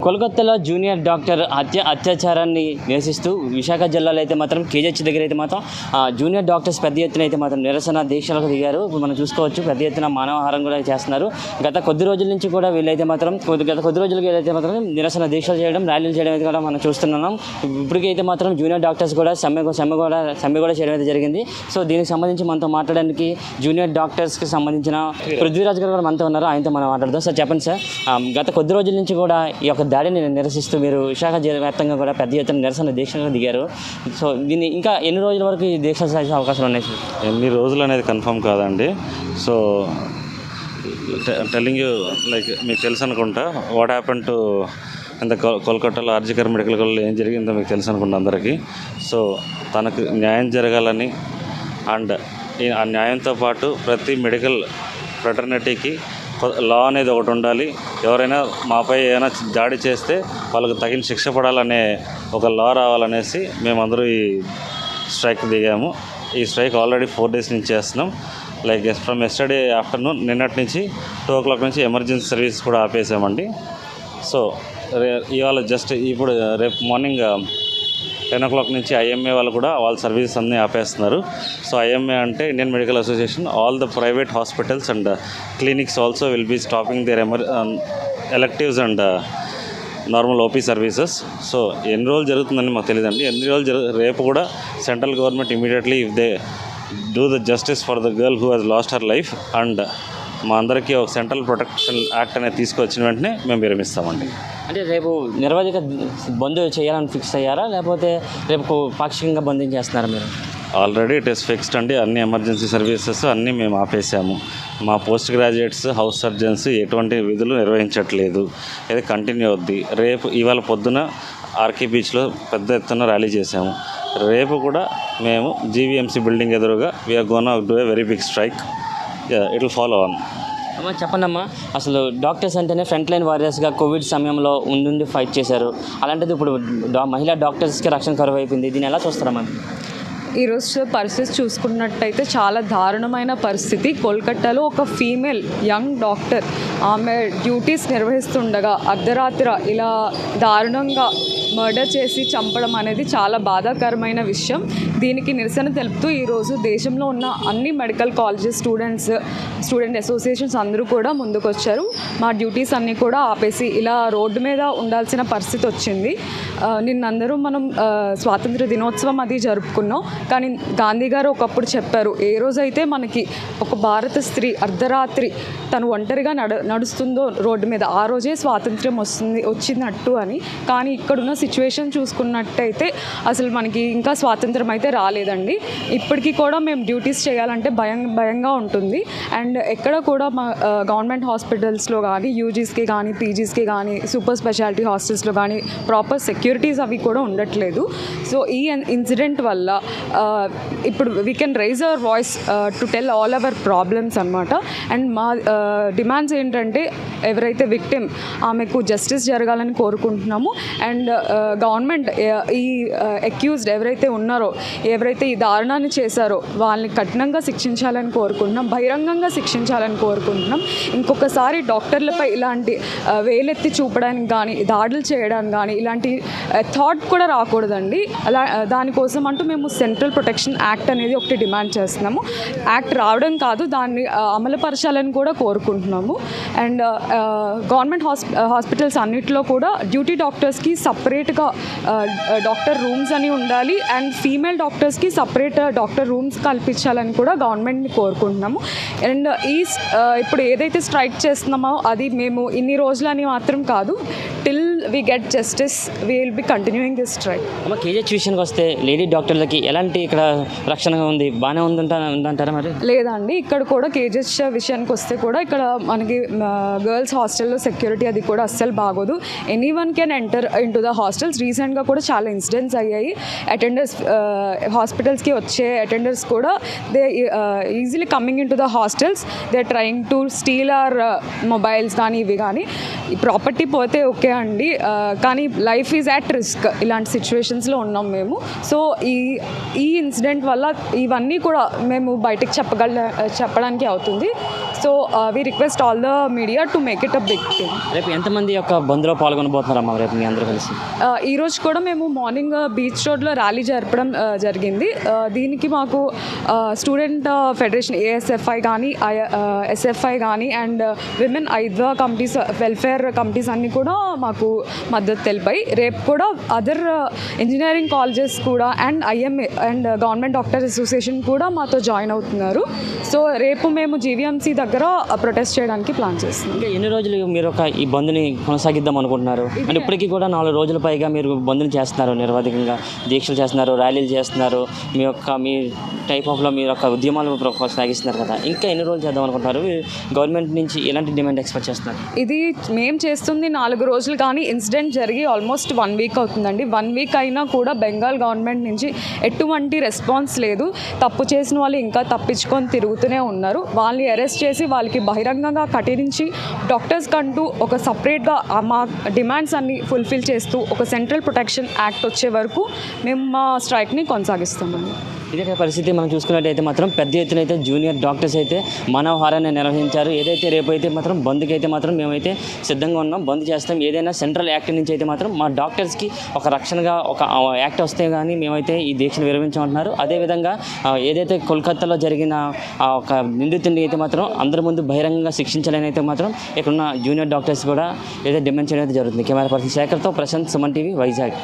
కోల్కతాలో junior doctor అత్యాచారాన్ని నిరసిస్తూ విశాఖ జిల్లాలో అయితే మాత్రం కేజీహెచ్ దగ్గర అయితే మాత్రం జూనియర్ డాక్టర్స్ పెద్ద ఎత్తున అయితే మాత్రం నిరసన దీక్షలకు దిగారు. ఇప్పుడు మనం చూసుకోవచ్చు పెద్ద ఎత్తున మానవహారం కూడా చేస్తున్నారు. గత కొద్ది రోజుల నుంచి కూడా వీళ్ళైతే మాత్రం గత కొద్ది రోజులకి వీళ్ళైతే మాత్రం నిరసన దీక్షలు చేయడం, ర్యాలీలు చేయడం అయితే కూడా మనం చూస్తున్నాం. ఇప్పటికైతే మాత్రం జూనియర్ డాక్టర్స్ కూడా సమ్మె కూడా చేయడం అయితే జరిగింది. సో దీనికి సంబంధించి మనతో మాట్లాడడానికి జూనియర్ డాక్టర్స్కి సంబంధించిన పృథ్వీరాజ్ గారు కూడా మనతో ఉన్నారు. ఆయనతో మనం మాట్లాడదాం. సార్ చెప్పండి సార్, గత కొద్ది రోజుల నుంచి కూడా ఈ యొక్క దాడిని నిరసిస్తూ మీరు విశాఖ జిల్లా వ్యాప్తంగా కూడా పెద్ద ఎత్తున నిరసన దీక్షగా దిగారు. సో దీన్ని ఇంకా ఎన్ని రోజుల వరకు ఈ దీక్ష సాగే అవకాశాలు ఉన్నాయి సార్? ఎన్ని రోజులు అనేది కన్ఫర్మ్ కాదండి. సో టెల్లింగ్ యూ లైక్ మీకు తెలుసు అనుకుంటా వాట్ హ్యాపెన్ టు ఇంత కోల్కతాలో ఆర్జికర్ మెడికల్ కాలేజ్లో ఏం జరిగిందో మీకు తెలుసు అనుకుంటా అందరికీ. సో తనకు న్యాయం జరగాలని అండ్ ఆ న్యాయంతో పాటు ప్రతి మెడికల్ ఫ్రెటర్నిటీకి లా అనేది ఒకటి ఉండాలి. ఎవరైనా మాపై ఏమైనా దాడి చేస్తే వాళ్ళకు తగిన శిక్ష పడాలనే ఒక లా రావాలనేసి మేమందరూ ఈ స్ట్రైక్ దిగాము. ఈ స్ట్రైక్ ఆల్రెడీ 4 days నుంచి చేస్తున్నాం. లైక్ ఫ్రమ్ ఎస్టర్డే ఆఫ్టర్నూన్ నిన్నటి నుంచి 2 o'clock నుంచి ఎమర్జెన్సీ సర్వీస్ కూడా ఆపేసామండి. సో ఇవాళ జస్ట్ ఇప్పుడు రేపు మార్నింగ్ 10 o'clock నుంచి ఐఎంఏ వాళ్ళు కూడా వాళ్ళ సర్వీసెస్ అన్నీ ఆపేస్తున్నారు. సో ఐఎంఏ అంటే Indian medical association, all the private hospitals and clinics also will be stopping their electives and normal OP services. So ఎన్ని రోజులు జరుగుతుందని మాకు తెలియదండి. ఎన్ని రోజులు రేపు కూడా central government immediately if they do the justice for the girl who has lost her life and మా అందరికీ ఒక సెంట్రల్ ప్రొటెక్షన్ యాక్ట్ అనేది తీసుకొచ్చిన వెంటనే మేము విరమిస్తామండి. అంటే రేపు నిరవధిక బంద్ చేయాలని ఫిక్స్ అయ్యారా, లేకపోతే రేపు పాక్షికంగా బంధించేస్తున్నారా మీరు? ఆల్రెడీ ఇట్ ఈస్ ఫిక్స్డ్ అండి. అన్ని ఎమర్జెన్సీ సర్వీసెస్ అన్నీ మేము ఆపేసాము. మా పోస్ట్ గ్రాడ్యుయేట్స్, హౌస్ సర్జన్స్ ఎటువంటి విధులు నిర్వహించట్లేదు. ఇది కంటిన్యూ అవుద్ది. రేపు ఇవాళ పొద్దున ఆర్కే బీచ్లో పెద్ద ఎత్తున ర్యాలీ చేసాము. రేపు కూడా మేము జీవీఎంసీ బిల్డింగ్ ఎదురుగా we're gonna do a very big strike. It will follow on. అమ్మా చెప్పండమ్మా, అసలు డాక్టర్స్ అంటేనే ఫ్రంట్ లైన్ వారియర్స్గా కోవిడ్ సమయంలో ఉండి ఫైట్ చేశారు. అలాంటిది ఇప్పుడు మహిళా డాక్టర్స్కి రక్షణ కరువు అయిపోయింది. దీన్ని ఎలా చూస్తారమ్మా? ఈరోజు పరిస్థితి చూసుకున్నట్టయితే చాలా దారుణమైన పరిస్థితి. కోల్కతాలో ఒక ఫీమేల్ యంగ్ డాక్టర్ ఆమె డ్యూటీస్ నిర్వహిస్తుండగా అర్ధరాత్రి ఇలా దారుణంగా మర్డర్ చేసి చంపడం అనేది చాలా బాధాకరమైన విషయం. దీనికి నిరసన తెలుపుతూ ఈరోజు దేశంలో ఉన్న అన్ని మెడికల్ కాలేజెస్ స్టూడెంట్ అసోసియేషన్స్ అందరూ కూడా ముందుకు వచ్చారు. మా డ్యూటీస్ అన్నీ కూడా ఆపేసి ఇలా రోడ్డు మీద ఉండాల్సిన పరిస్థితి వచ్చింది. నిన్నందరూ మనం స్వాతంత్ర దినోత్సవం అది జరుపుకున్నాం. కానీ గాంధీ గారు ఒకప్పుడు చెప్పారు, ఏ రోజైతే మనకి ఒక భారత స్త్రీ అర్ధరాత్రి తను ఒంటరిగా నడుస్తుందో రోడ్డు మీద, ఆ రోజే స్వాతంత్ర్యం వచ్చినట్టు అని. కానీ ఇక్కడున్న సిచ్యువేషన్ చూసుకున్నట్టయితే అసలు మనకి ఇంకా స్వాతంత్రం అయితే రాలేదండి. ఇప్పటికీ కూడా మేము డ్యూటీస్ చేయాలంటే భయంగా ఉంటుంది. అండ్ ఎక్కడ కూడా మా గవర్నమెంట్ హాస్పిటల్స్లో కానీ, యూజీస్కి కానీ, పీజీస్కి కానీ, సూపర్ స్పెషాలిటీ హాస్టల్స్లో కానీ ప్రాపర్ సెక్యూరిటీస్ అవి కూడా ఉండట్లేదు. సో ఈ ఇన్సిడెంట్ వల్ల ఇప్పుడు we can rise hour voice to tell all our problems అనమాట. అండ్ మా డిమాండ్స్ ఏంటంటే ఎవరైతే విక్టిమ్ ఆమెకు జస్టిస్ జరగాలని కోరుకుంటున్నాము. అండ్ గవర్నమెంట్ ఈ అక్యూజ్డ్ ఎవరైతే ఉన్నారో, ఎవరైతే ఈ దారుణాన్ని చేశారో వాళ్ళని కఠినంగా శిక్షించాలని కోరుకుంటున్నాం, బహిరంగంగా శిక్షించాలని కోరుకుంటున్నాం. ఇంకొకసారి డాక్టర్లపై ఇలాంటి వేలెత్తి చూపడానికి కానీ, దాడులు చేయడానికి కానీ ఇలాంటి థాట్ కూడా రాకూడదండి. దానికోసం అంటూ మేము సెంట్రల్ ప్రొటెక్షన్ యాక్ట్ అనేది ఒకటి డిమాండ్ చేస్తున్నాము. యాక్ట్ రావడం కాదు, దాన్ని అమలుపరచాలని కూడా కోరుకుంటున్నాము. అండ్ గవర్నమెంట్ హాస్పిటల్స్ అన్నిటిలో కూడా డ్యూటీ డాక్టర్స్కి సపరేట్గా డాక్టర్ రూమ్స్ అని ఉండాలి. అండ్ ఫీమేల్ డాక్టర్స్కి సపరేట్ డాక్టర్ రూమ్స్ కల్పించాలని కూడా గవర్నమెంట్ని కోరుకుంటున్నాము. అండ్ ఇప్పుడు ఏదైతే స్ట్రైక్ చేస్తున్నామో అది మేము ఇన్ని రోజులని మాత్రం కాదు, till we get justice we will be continuing this strike. అమ్మ కేజీహెచ్ విషయానికి వస్తే లేడీ డాక్టర్లకి ఎలాంటి ఇక్కడ రక్షణగా ఉంది, బాగానే ఉందంటారా? మరి లేదండి, ఇక్కడ కూడా కేజీహెచ్ విషయానికి వస్తే కూడా ఇక్కడ మనకి గర్ల్స్ హాస్టల్లో సెక్యూరిటీ అది కూడా అస్సలు బాగోదు. Any one can enter in to the hostels. రీసెంట్గా కూడా చాలా ఇన్సిడెంట్స్ అయ్యాయి. అటెండర్స్ హాస్పిటల్స్కి వచ్చే అటెండర్స్ కూడా they easily coming into the hostels, they trying to steal our mobiles కానీ ఇవి కానీ. ఈ ప్రాపర్టీ పోతే ఓకే అండి, కానీ లైఫ్ ఈజ్ అట్ రిస్క్, ఇలాంటి సిచ్యువేషన్స్లో ఉన్నాం మేము. సో ఈ ఇన్సిడెంట్ వల్ల ఇవన్నీ కూడా మేము బయటకు చెప్పడానికి అవుతుంది. So we request all the media to make it a big thing. రేపు ఎంతమంది యొక్క బంద్లో పాల్గొనబోతున్నారమ్మా రేపు మీ అందరూ కలిసి? ఈరోజు కూడా మేము మార్నింగ్ బీచ్ రోడ్లో ర్యాలీ జరపడం జరిగింది. దీనికి మాకు స్టూడెంట్ ఫెడరేషన్ ఏఎస్ఎఫ్ఐ కానీ ఎస్ఎఫ్ఐ కానీ అండ్ విమెన్ ఐద్వా కమిటీస్, వెల్ఫేర్ కమిటీస్ అన్నీ కూడా మాకు మద్దతు తెలిపాయి. రేపు కూడా అదర్ ఇంజనీరింగ్ కాలేజెస్ కూడా and IMA and government doctor association కూడా మాతో జాయిన్ అవుతున్నారు. సో రేపు మేము జీవీఎంసీ దగ్గర ప్రొటెస్ట్ చేయడానికి ప్లాన్ చేస్తున్నాం. ఇంకా ఎన్ని రోజులు మీరు ఈ బంద్ని కొనసాగిద్దాం అనుకుంటున్నారు? అంటే ఇప్పటికీ కూడా 4 రోజుల పైగా మీరు బంద్ని చేస్తున్నారు, నిర్వాధికంగా దీక్షలు చేస్తున్నారు, ర్యాలీలు చేస్తున్నారు, మీ టైప్ ఆఫ్లో మీరు ఒక ఉద్యమాలు కొనసాగిస్తున్నారు కదా, ఇంకా ఎన్ని రోజులు చేద్దాం అనుకుంటున్నారు? గవర్నమెంట్ నుంచి ఎలాంటి డిమాండ్ ఎక్స్పెక్ట్ చేస్తున్నారు? ఇది మేము చేస్తుంది 4 రోజులు, కానీ ఇన్సిడెంట్ జరిగి ఆల్మోస్ట్ 1 వీక్ అవుతుందండి. 1 వీక్ అయినా కూడా బెంగాల్ గవర్నమెంట్ నుంచి ఎటువంటి రెస్పాన్స్ లేదు. తప్పు చేసిన వాళ్ళు ఇంకా తప్పించుకొని తిరుగుతూనే ఉన్నారు. వాళ్ళని అరెస్ట్ చేసి వాళ్ళకి బహిరంగంగా కఠిరించి డాక్టర్స్ కంటూ ఒక సపరేట్గా మా డిమాండ్స్ అన్ని ఫుల్ఫిల్ చేస్తూ ఒక సెంట్రల్ ప్రొటెక్షన్ యాక్ట్ వచ్చే వరకు మేము మా స్ట్రైక్ని కొనసాగిస్తామండి. ఇదే పరిస్థితి మనం చూసుకున్నట్టయితే మాత్రం పెద్ద ఎత్తున అయితే జూనియర్ డాక్టర్స్ అయితే మానవహారాన్ని నిర్వహించారు. ఏదైతే రేపు అయితే మాత్రం బంద్కి అయితే మాత్రం మేమైతే సిద్ధంగా ఉన్నాం, బంద్ చేస్తాం. ఏదైనా సెంట్రల్ యాక్ట్ నుంచి అయితే మాత్రం మా డాక్టర్స్కి ఒక రక్షణగా ఒక యాక్ట్ వస్తే కానీ మేమైతే ఈ దీక్షను విరమించమంటున్నారు. అదేవిధంగా ఏదైతే కోల్కతాలో జరిగిన ఒక నిందితుడిని అయితే మాత్రం అందరి ముందు బహిరంగంగా శిక్షించాలని అయితే మాత్రం ఇక్కడున్న జూనియర్ డాక్టర్స్ కూడా ఏదైతే డిమాండ్ చేయడం అయితే జరుగుతుంది. కెమెరా పర్సన్ శేఖర్తో ప్రశాంత్, సుమన్ టీవీ, వైజాగ్.